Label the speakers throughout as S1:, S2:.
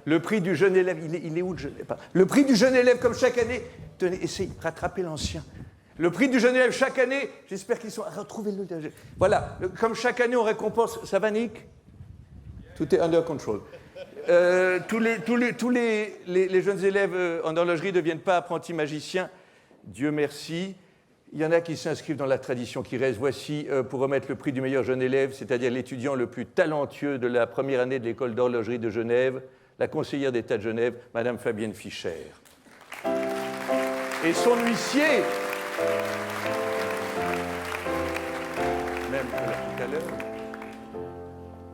S1: Le prix du jeune élève, il est où le jeune élève? Le prix du jeune élève, comme chaque année, tenez, essayez, rattrapez l'ancien. Le prix du jeune élève, chaque année, j'espère qu'ils sont... Retrouvez-le. Voilà, comme chaque année, on récompense... Ça va, Nick? Tout est under control. Tous les jeunes élèves en horlogerie ne deviennent pas apprentis magiciens. Dieu merci. Il y en a qui s'inscrivent dans la tradition qui reste. Voici, pour remettre le prix du meilleur jeune élève, c'est-à-dire l'étudiant le plus talentueux de la première année de l'école d'horlogerie de Genève, la conseillère d'État de Genève, Madame Fabienne Fischer. Et son huissier, même tout à l'heure,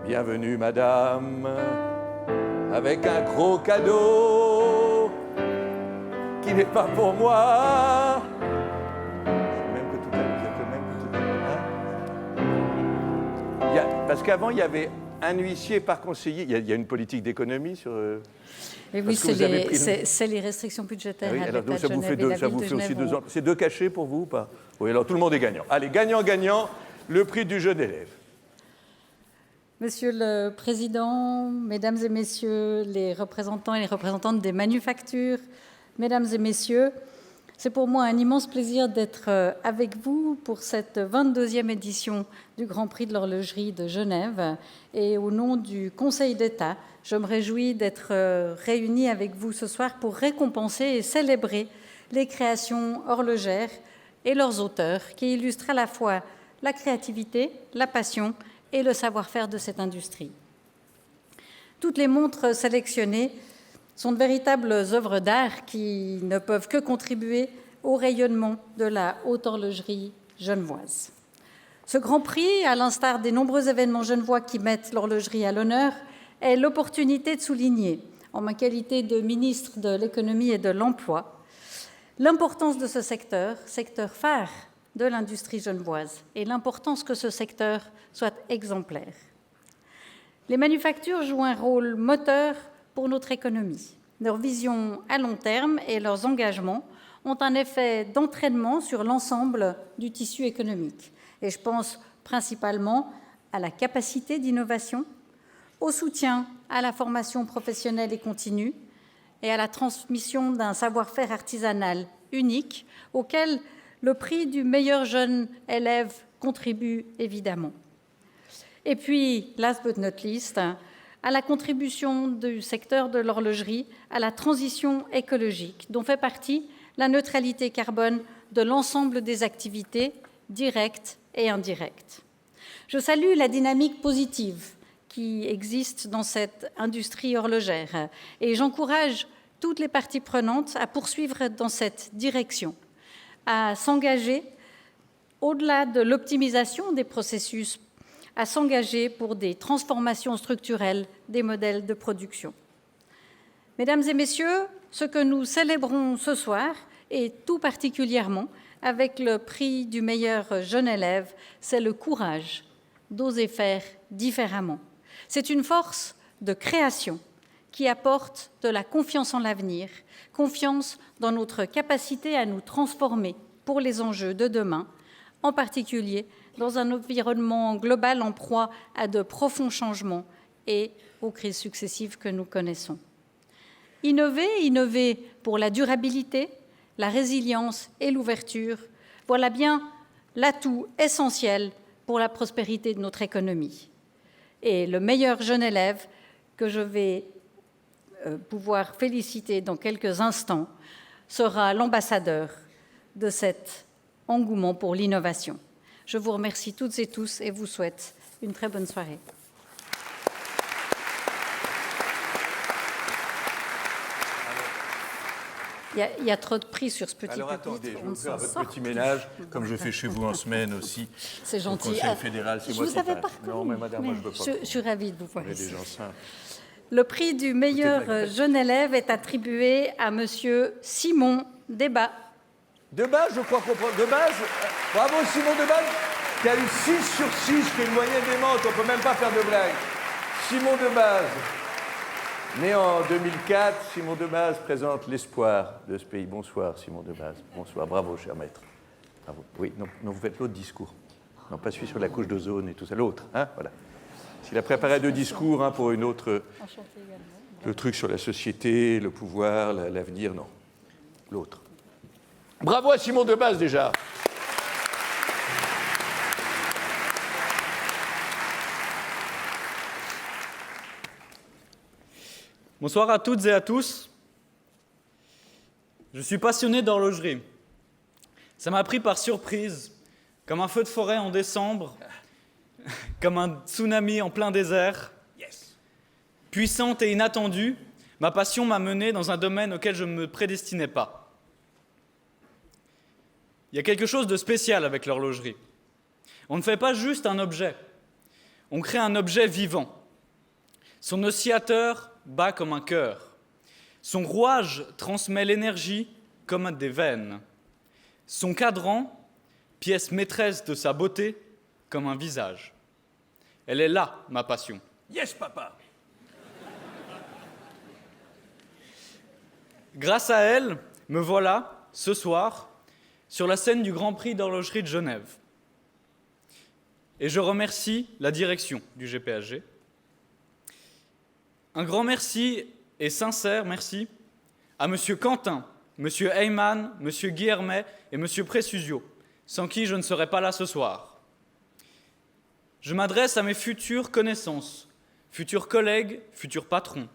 S1: bienvenue Madame, avec un gros cadeau qui n'est pas pour moi. Parce qu'avant, il y avait un huissier par conseiller. Il y a une politique d'économie sur...
S2: Et oui, c'est les restrictions budgétaires.
S1: Ah oui, alors, donc,
S2: ça vous fait
S1: aussi 2 ans. C'est 2 cachets pour vous ou pas? Oui, alors tout le monde est gagnant. Allez, gagnant, le prix du jeune élève.
S2: Monsieur le Président, Mesdames et Messieurs les représentants et les représentantes des manufactures, Mesdames et Messieurs, c'est pour moi un immense plaisir d'être avec vous pour cette 22e édition du Grand Prix de l'horlogerie de Genève. Et au nom du Conseil d'État, je me réjouis d'être réunie avec vous ce soir pour récompenser et célébrer les créations horlogères et leurs auteurs qui illustrent à la fois la créativité, la passion et le savoir-faire de cette industrie. Toutes les montres sélectionnées sont de véritables œuvres d'art qui ne peuvent que contribuer au rayonnement de la haute horlogerie genevoise. Ce Grand Prix, à l'instar des nombreux événements genevois qui mettent l'horlogerie à l'honneur, est l'opportunité de souligner, en ma qualité de ministre de l'Économie et de l'Emploi, l'importance de ce secteur phare de l'industrie genevoise, et l'importance que ce secteur soit exemplaire. Les manufactures jouent un rôle moteur pour notre économie. Leur vision à long terme et leurs engagements ont un effet d'entraînement sur l'ensemble du tissu économique. Et je pense principalement à la capacité d'innovation, au soutien à la formation professionnelle et continue et à la transmission d'un savoir-faire artisanal unique auquel le prix du meilleur jeune élève contribue évidemment. Et puis, last but not least, à la contribution du secteur de l'horlogerie à la transition écologique, dont fait partie la neutralité carbone de l'ensemble des activités directes et indirectes. Je salue la dynamique positive qui existe dans cette industrie horlogère et j'encourage toutes les parties prenantes à poursuivre dans cette direction, à s'engager au-delà de l'optimisation des processus, à s'engager pour des transformations structurelles des modèles de production. Mesdames et messieurs, ce que nous célébrons ce soir, et tout particulièrement avec le prix du meilleur jeune élève, c'est le courage d'oser faire différemment. C'est une force de création qui apporte de la confiance en l'avenir, confiance dans notre capacité à nous transformer pour les enjeux de demain, en particulier dans un environnement global en proie à de profonds changements et aux crises successives que nous connaissons. Innover pour la durabilité, la résilience et l'ouverture, voilà bien l'atout essentiel pour la prospérité de notre économie. Et le meilleur jeune élève que je vais pouvoir féliciter dans quelques instants sera l'ambassadeur de cet engouement pour l'innovation. Je vous remercie toutes et tous et vous souhaite une très bonne soirée. Il y a trop de prix sur ce petit pupitre.
S1: Alors attendez, je vais vous faire votre petit ménage, comme je fais chez vous en semaine aussi.
S2: C'est gentil.
S1: Au Conseil fédéral, c'est moi qui passe.
S2: Non, mais madame, moi je veux pas. Je suis ravie de vous voir ici.
S1: Des gens simples.
S2: Le prix du meilleur jeune élève est attribué à monsieur Simon Debat.
S1: Debat, je crois comprendre. Debat, bravo Simon Debat, qui a eu 6 sur 6, qui est une moyenne démente, on ne peut même pas faire de blague. Simon Debaz, né en 2004, Simon Debaz présente l'espoir de ce pays. Bonsoir Simon Debaz, bonsoir, bravo cher maître. Bravo. Oui, non, vous faites l'autre discours. Non, pas celui sur la couche d'ozone et tout ça, l'autre, hein, voilà. Il a préparé 2 discours pour une autre...
S2: Enchanté également.
S1: Le truc sur la société, le pouvoir, l'avenir, non. L'autre. Bravo à Simon Debaz, déjà.
S3: Bonsoir à toutes et à tous. Je suis passionné d'horlogerie. Ça m'a pris par surprise, comme un feu de forêt en décembre, comme un tsunami en plein désert.
S1: Yes.
S3: Puissante et inattendue, ma passion m'a mené dans un domaine auquel je ne me prédestinais pas. Il y a quelque chose de spécial avec l'horlogerie. On ne fait pas juste un objet, on crée un objet vivant. Son oscillateur bat comme un cœur. Son rouage transmet l'énergie comme des veines. Son cadran, pièce maîtresse de sa beauté, comme un visage. Elle est là, ma passion.
S1: Yes, papa.
S3: Grâce à elle, me voilà, ce soir, sur la scène du Grand Prix d'horlogerie de Genève. Et je remercie la direction du GPHG. Un grand merci et sincère merci à M. Quentin, M. Heyman, M. Guillermet et M. Présusio, sans qui je ne serais pas là ce soir. Je m'adresse à mes futures connaissances, futurs collègues, futurs patrons.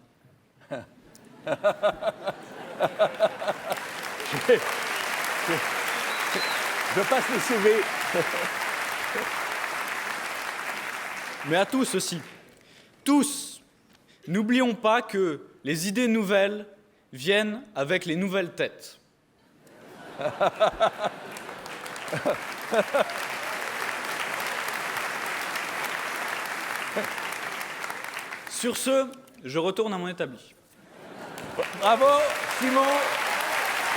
S1: Je passe le CV.
S3: Mais à tous aussi, tous, n'oublions pas que les idées nouvelles viennent avec les nouvelles têtes. Sur ce, je retourne à mon établi.
S1: Bravo, Simon.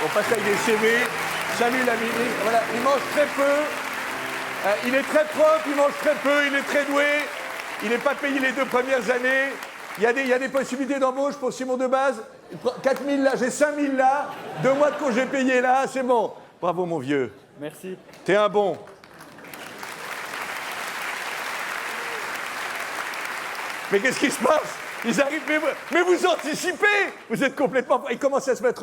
S1: On passe avec des CV. Salut la ministre. Voilà, il mange très peu. Il est très propre, il mange très peu, il est très doué. Il n'est pas payé les 2 premières années. Il y a des possibilités d'embauche pour Simon Debaz. 4 000 là, j'ai 5 000 là. 2 mois de congé payé là, c'est bon. Bravo mon vieux.
S3: Merci.
S1: T'es un bon. Mais qu'est-ce qui se passe? Ils arrivent, mais vous anticipez. Vous êtes complètement... Ils commencent à se mettre en